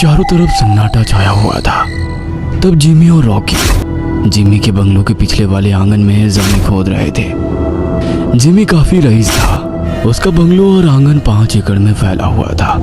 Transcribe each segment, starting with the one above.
चारों तरफ सन्नाटा छाया हुआ था। तब जिमी और रॉकी जिमी के बंगलों के पिछले वाले आंगन में जमीन खोद रहे थे। जिमी काफी रईस था। उसका बंगलो और आंगन 5 एकड़ में फैला हुआ था।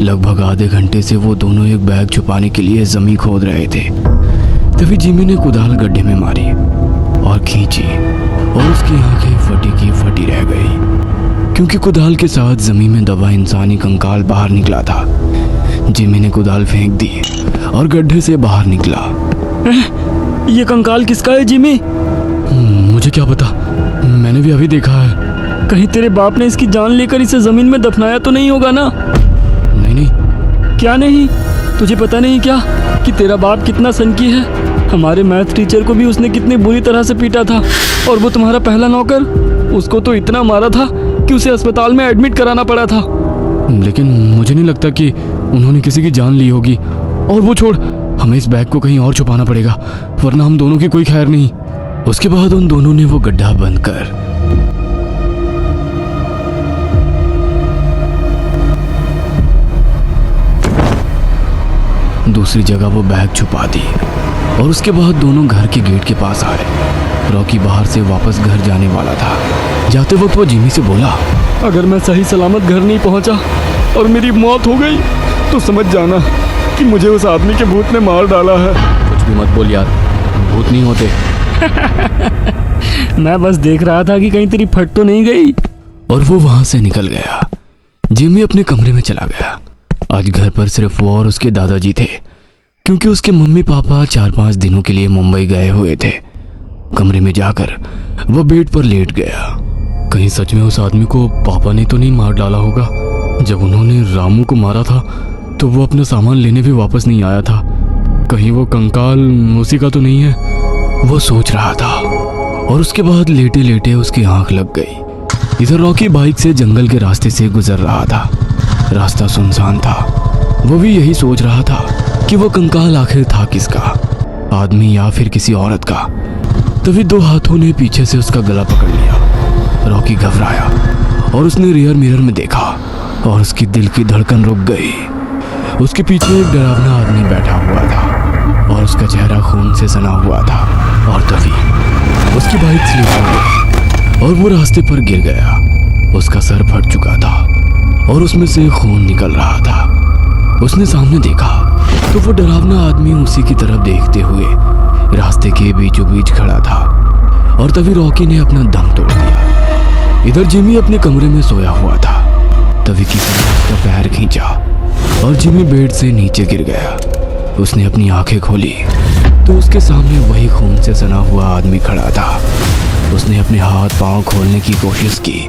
लगभग आधे घंटे से वो दोनों एक बैग छुपाने के लिए जमीन खोद रहे थे। तभी जिमी ने कुदाल गड्ढे में मारी और खींची और उसकी आंखें फटी की फटी रह गई, क्योंकि कुदाल के साथ जमीन में दबा इंसानी कंकाल बाहर निकला था। जिमी ने कुदाल फेंक दी और गड्ढे से बाहर निकला। ये कंकाल किसका है जिमी? मुझे क्या पता, मैंने भी अभी देखा है। कहीं तेरे बाप ने इसकी जान लेकर इसे जमीन में दफनाया तो नहीं होगा ना? नहीं नहीं। क्या नहीं? तुझे पता नहीं क्या कि तेरा बाप कितना सनकी है? हमारे मैथ टीचर को भी उसने कितनी बुरी तरह से पीटा था। और वो तुम्हारा पहला नौकर, उसको तो इतना मारा था कि उसे अस्पताल में एडमिट कराना पड़ा था। लेकिन मुझे नहीं लगता कि उन्होंने किसी की जान ली होगी। और वो छोड़, हमें इस बैग को कहीं और छुपाना पड़ेगा, वरना हम दोनों की कोई खैर नहीं। उसके बाद उन दोनों ने वो गड्ढा बंद कर दूसरी जगह वो बैग छुपा दी। और उसके बाद दोनों घर के गेट के पास आए। रॉकी बाहर से वापस घर जाने वाला था। जाते वक्त वो जिमी से बोला, अगर मैं सही सलामत घर नहीं पहुंचा और मेरी मौत हो गई तो समझ जाना कि मुझे उस आदमी के भूत ने मार डाला है। कुछ भी मत बोल यार, भूत नहीं होते। मैं बस देख रहा था कि कहीं तेरी फट तो नहीं गई। और वो वहां से निकल गया। जिमी अपने कमरे में चला गया। आज घर पर सिर्फ वो और उसके दादाजी थे, क्योंकि उसके मम्मी पापा 4-5 दिनों के लिए मुंबई गए हुए थे। कमरे में जाकर वो बेड पर लेट गया। कहीं सच में उस आदमी को पापा ने तो नहीं मार डाला होगा? जब उन्होंने रामू को मारा था तो वो अपना सामान लेने भी वापस नहीं आया था। कहीं वो कंकाल उसी का तो नहीं है? वो सोच रहा था। और उसके बाद लेटे लेटे उसकी आंख लग गई। इधर रॉकी बाइक से जंगल के रास्ते से गुजर रहा था। रास्ता सुनसान था। वो भी यही सोच रहा था कि वो कंकाल आखिर था किसका, आदमी या फिर किसी औरत का। तभी 2 हाथों ने पीछे से उसका गला पकड़ लिया। रॉकी घबराया और उसने रियर मिरर में देखा और उसकी दिल की धड़कन रुक गई। उसके पीछे एक डरावना आदमी बैठा हुआ था और उसका चेहरा खून से सना हुआ था। और तभी उसकी बाइक स्लिप हो गई और वो रास्ते पर गिर गया। उसका सर फट चुका था और उसमें से खून निकल रहा था। उसने सामने देखा तो वो डरावना आदमी उसी की तरफ देखते हुए रास्ते के बीचों बीच खड़ा था। और तभी रॉकी ने अपना दम तोड़ दिया। इधर जिमी अपने कमरे में सोया हुआ था। तभी किसी ने उसका पैर खींचा और जिमी बेड से नीचे गिर गया। उसने अपनी आंखें खोली तो उसके सामने वही खून से सना हुआ आदमी खड़ा था। उसने अपने हाथ पांव खोलने की कोशिश की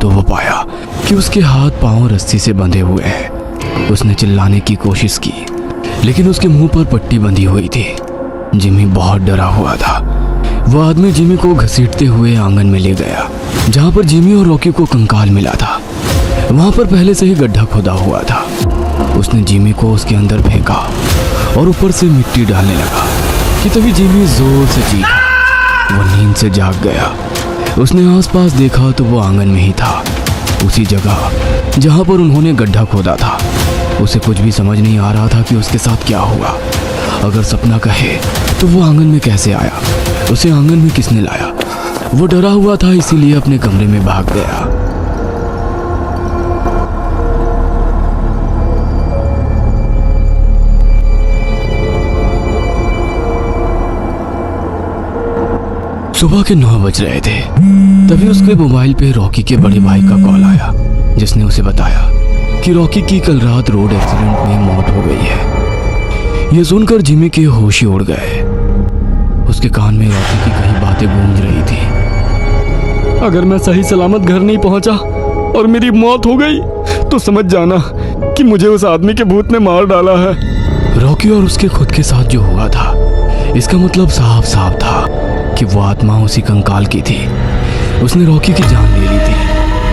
तो वो पाया कि उसके हाथ पांव रस्सी से बंधे हुए हैं। उसने चिल्लाने की कोशिश की, लेकिन उसके मुंह पर पट्टी बंधी हुई थी। जिमी बहुत डरा हुआ था। वो आदमी जिमी को घसीटते हुए आंगन में ले गया, जहां पर जिमी और रॉकी को कंकाल मिला था। वहां पर पहले से ही गड्ढा खोदा हुआ था। उसने जिमी को उसके अंदर फेंका और ऊपर से मिट्टी डालने लगा कि तभी जिमी जोर से चीखा। वो नींद से जाग गया। उसने आसपास देखा तो वो आंगन में ही था, उसी जगह जहां पर उन्होंने गड्ढा खोदा था। उसे कुछ भी समझ नहीं आ रहा था कि उसके साथ क्या हुआ। अगर सपना कहे तो वो आंगन में कैसे आया? उसे आंगन में किसने लाया? वो डरा हुआ था, इसीलिए अपने कमरे में भाग गया। सुबह के 9 बज रहे थे। तभी उसके मोबाइल पे रॉकी के बड़े भाई का कॉल आया, जिसने उसे बताया कि रॉकी की कल रात रोड एक्सीडेंट में मौत हो गई है। ये सुनकर जिमी के होश ही उड़ गए। उसके कान में रॉकी की कई बातें गूंज रही थी। अगर मैं सही सलामत घर नहीं पहुंचा और मेरी मौत हो गई तो समझ जाना कि मुझे उस आदमी के भूत ने मार डाला है। रॉकी और उसके खुद के साथ जो हुआ था, इसका मतलब साफ साफ था कि वो आत्मा उसी कंकाल की थी। उसने रॉकी की जान ले ली थी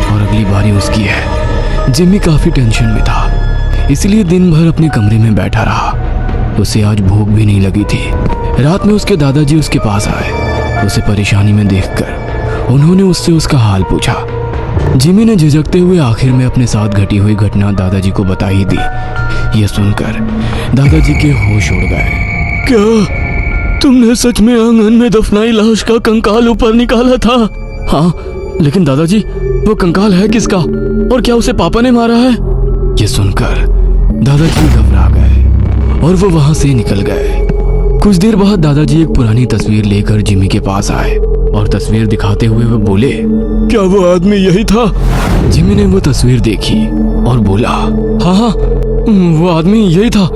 और अगली बारी उसकी है। जिमी काफी टेंशन में था, इसलिए दिन भर अपने कमरे में बैठा रहा। उसे आज भूख भी नहीं लगी थी। रात में उसके दादाजी उसके पास आए। उसे परेशानी में देखकर उन्होंने उससे उसका हाल पूछा। जिमी ने झिझकते हुए आखिर में अपने साथ घटी हुई घटना दादाजी को बता ही दी। ये सुनकर दादाजी के होश उड़ गए। क्या तुमने सच में आंगन में दफनाई लाश का कंकाल ऊपर निकाला था? हाँ, लेकिन दादाजी वो कंकाल है किसका, और क्या उसे पापा ने मारा है? ये सुनकर दादाजी घबरा गए और वो वहां से निकल गए। कुछ देर बाद दादाजी एक पुरानी तस्वीर लेकर जिमी के पास आए और तस्वीर दिखाते हुए वो बोले, क्या वो आदमी यही था? जिमी ने वो तस्वीर देखी और बोला, हाँ हाँ, वो आदमी यही था।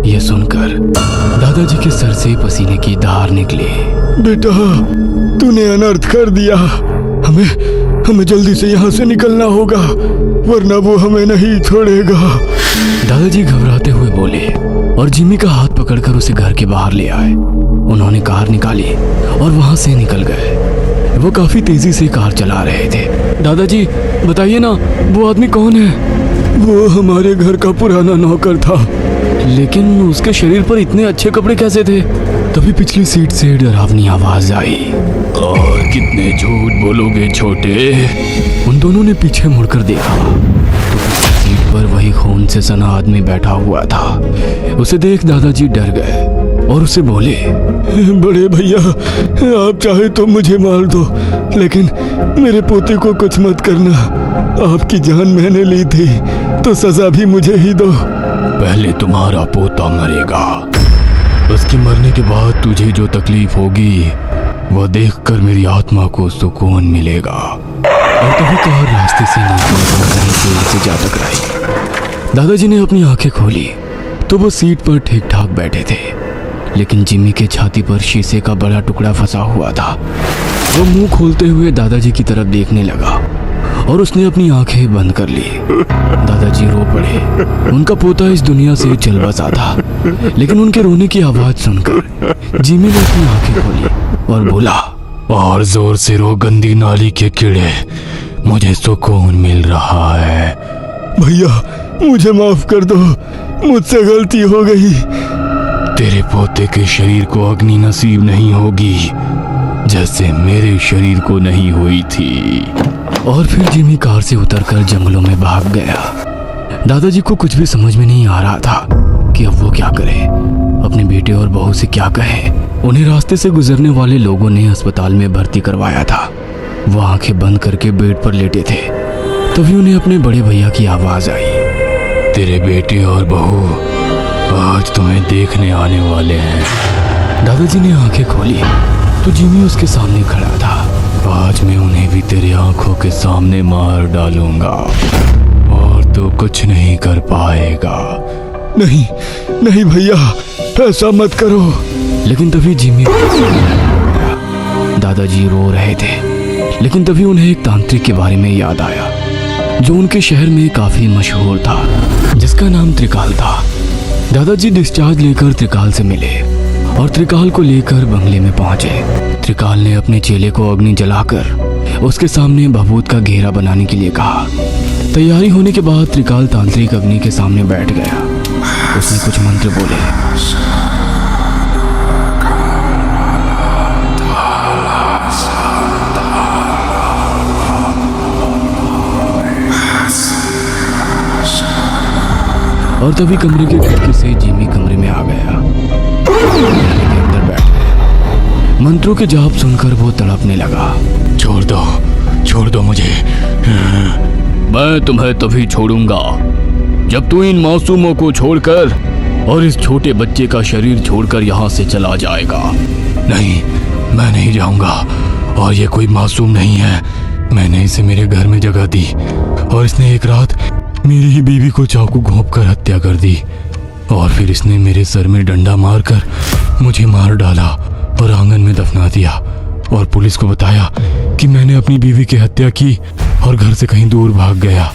ये सुनकर दादाजी के सर से पसीने की धार निकली। बेटा, तूने अनर्थ कर दिया। हमें जल्दी से यहाँ से निकलना होगा, वरना वो हमें नहीं छोड़ेगा। दादाजी घबराते हुए बोले और जिमी का हाथ पकड़कर उसे घर के बाहर ले आए। उन्होंने कार निकाली और वहां से निकल गए। वो काफी तेजी से कार चला रहे थे। दादाजी बताइए ना, वो आदमी कौन है? वो हमारे घर का पुराना नौकर था। लेकिन उसके शरीर पर इतने अच्छे कपड़े कैसे थे? तभी पिछली सीट से डरावनी आवाज आई, और कितने झूठ बोलोगे छोटे। उन दोनों ने पीछे मुड़कर देखा तो पिछली सीट पर वही खून से सना आदमी बैठा हुआ था। उसे देख दादाजी डर गए और उसे बोले, बड़े भैया, आप चाहे तो मुझे मार दो, लेकिन मेरे पोते को कुछ मत करना। आपकी जान मैंने ली थी तो सजा भी मुझे ही दो। पहले तुम्हारा पोता मरेगा, उसके मरने के बाद तुझे जो तकलीफ होगी वह देखकर मेरी आत्मा को सुकून मिलेगा। और तभी कार रास्ते से पेड़ से जा टकराई। दादाजी ने अपनी आंखें खोली तो वो सीट पर ठीक ठाक बैठे थे, लेकिन जिमी के छाती पर शीशे का बड़ा टुकड़ा फंसा हुआ था। वो मुंह खोलते हुए दादाजी की तरफ देखने लगा और उसने अपनी आंखें बंद कर ली। दादाजी रो पड़े। उनका पोता इस दुनिया से चल बसा था, लेकिन उनके रोने की आवाज सुनकर जिमी ने अपनी आंखें खोली और बोला, और जोर से रो गंदी नाली के कीड़े, मुझे सुकून मिल रहा है। भैया, मुझे माफ कर दो, मुझसे गलती हो गई। तेरे पोते के शरीर को अग्नि नसीब नहीं होगी, जैसे मेरे शरीर को नहीं हुई थी। और फिर जिमी कार से उतरकर जंगलों में भाग गया। दादाजी को कुछ भी समझ में नहीं आ रहा था कि अब वो क्या करे, अपने बेटे और बहू से क्या कहे। उन्हें रास्ते से गुजरने वाले लोगों ने अस्पताल में भर्ती करवाया था। वो आंखें बंद करके बेड पर लेटे थे। तभी उन्हें अपने बड़े भैया की आवाज आई, तेरे बेटे और बहू आज तुम्हें देखने आने वाले हैं। दादाजी ने आंखें खोली तो जिमी उसके सामने खड़ा था। आज मैं उन्हें भी तेरे आंखों के सामने मार डालूंगा और तू कुछ नहीं कर पाएगा। नहीं नहीं भैया, ऐसा मत करो। लेकिन तभी जिमी दादाजी रो रहे थे, लेकिन तभी उन्हें एक तांत्रिक के बारे में याद आया जो उनके शहर में काफी मशहूर था, जिसका नाम त्रिकाल था। दादाजी डिस्चार्ज लेकर त्रिकाल से मिले और त्रिकाल को लेकर बंगले में पहुंचे। त्रिकाल ने अपने चेले को अग्नि जलाकर उसके सामने भभूत का घेरा बनाने के लिए कहा। तैयारी होने के बाद त्रिकाल तांत्रिक अग्नि के सामने बैठ गया। उसने कुछ मंत्र बोले। और तभी कमरे के खिड़की से जिमी कमरे में आ गया। के अंदर बैठ गया। मंत्रों के जाप सुनकर वो तड़पने लगा। छोड़ दो मुझे। मैं तुम्हें तभी छोड़ूंगा जब तू इन मासूमों को छोड़कर और इस छोटे बच्चे का शरीर छोड़कर यहाँ से चला जाएगा। नहीं, मैं नहीं जाऊंगा। और ये कोई मासूम नहीं है। मैंने इसे मेरे घर में जगह दी और इसने एक रात मेरी ही बीवी को चाकू घोंपकर हत्या कर दी। और फिर इसने मेरे सर में डंडा मारकर मुझे मार डाला और आंगन में दफना दिया और पुलिस को बताया कि मैंने अपनी बीवी की हत्या की और घर से कहीं दूर भाग गया।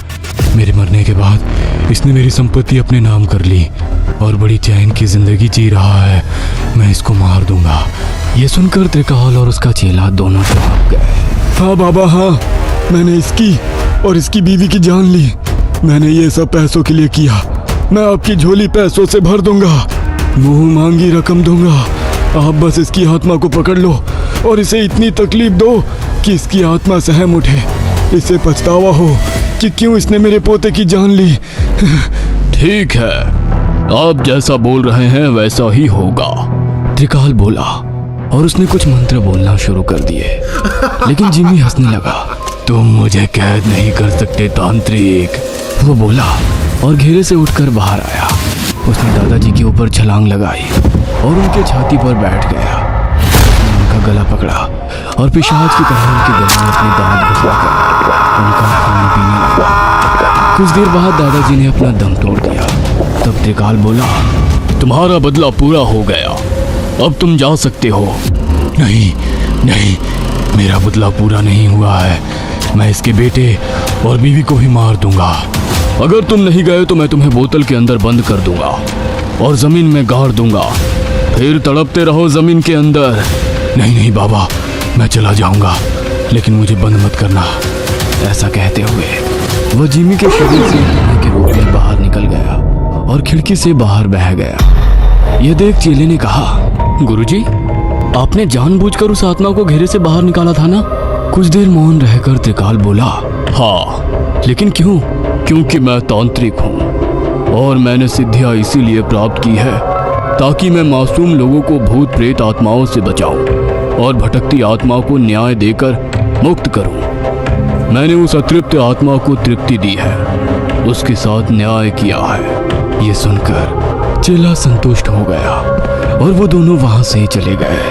मेरे मरने के बाद इसने मेरी संपत्ति अपने नाम कर ली और बड़ी चैन की जिंदगी जी रहा है। मैं इसको मार दूंगा। ये सुनकर त्रिकाल और उसका चेला दोनों चौंक गए। हाँ बाबा, हाँ, मैंने इसकी और इसकी बीवी की जान ली। मैंने ये सब पैसों के लिए किया। मैं आपकी झोली पैसों से भर दूंगा, मुंह मांगी रकम दूंगा। आप बस इसकी आत्मा को पकड़ लो और इसे इतनी तकलीफ दो कि इसकी आत्मा सहम उठे, इसे पछतावा हो कि क्यों इसने मेरे पोते की जान ली। ठीक है, आप जैसा बोल रहे हैं वैसा ही होगा, त्रिकाल बोला और उसने कुछ मंत्र बोलना शुरू कर दिए। लेकिन जिमी हंसने लगा। तुम मुझे कैद नहीं कर सकते तांत्रिक, वो बोला और घेरे से उठकर बाहर आया। उसने दादाजी के ऊपर छलांग लगाई और उनके छाती पर बैठ गया। उसने उनका गला पकड़ा और पिशाच की तरह उनके गले में अपने दांत घुसवाकर उनका खून पीने लगा। कुछ देर बाद दादाजी ने अपना दम तोड़ दिया। तब त्रिकाल बोला, तुम्हारा बदला पूरा हो गया, अब तुम जा सकते हो। नहीं नहीं, मेरा बदला पूरा नहीं हुआ है, मैं इसके बेटे और बीवी को ही मार दूंगा। अगर तुम नहीं गए तो मैं तुम्हें बोतल के अंदर बंद कर दूंगा और जमीन में गाड़ दूंगा, फिर तड़पते रहो जमीन के अंदर। नहीं नहीं बाबा, मैं चला जाऊंगा, लेकिन मुझे बंद मत करना। ऐसा कहते हुए वह जिमी के शरीर से धुएं के रूप में बाहर निकल गया और खिड़की से बाहर बह गया। यह देख चेले ने कहा, गुरुजी, आपने जानबूझकर उस आत्मा को घेरे से बाहर निकाला था ना? कुछ देर मौन रहकर त्रिकाल बोला, हाँ, लेकिन क्यों? क्योंकि मैं तांत्रिक हूँ और मैंने सिद्धियाँ इसीलिए प्राप्त की है ताकि मैं मासूम लोगों को भूत प्रेत आत्माओं से बचाऊं और भटकती आत्मा को न्याय देकर मुक्त करूं। मैंने उस अतृप्त आत्मा को तृप्ति दी है, उसके साथ न्याय किया है। ये सुनकर चेला संतुष्ट हो गया और वो दोनों वहां से चले गए।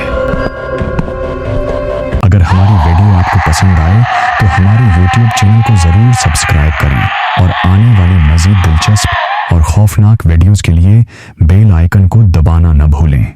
अगर हमारी वीडियो आपको पसंद आए तो हमारे YouTube चैनल को ज़रूर सब्सक्राइब करें और आने वाली मज़ीद दिलचस्प और खौफनाक वीडियोज़ के लिए बेल आइकन को दबाना न भूलें।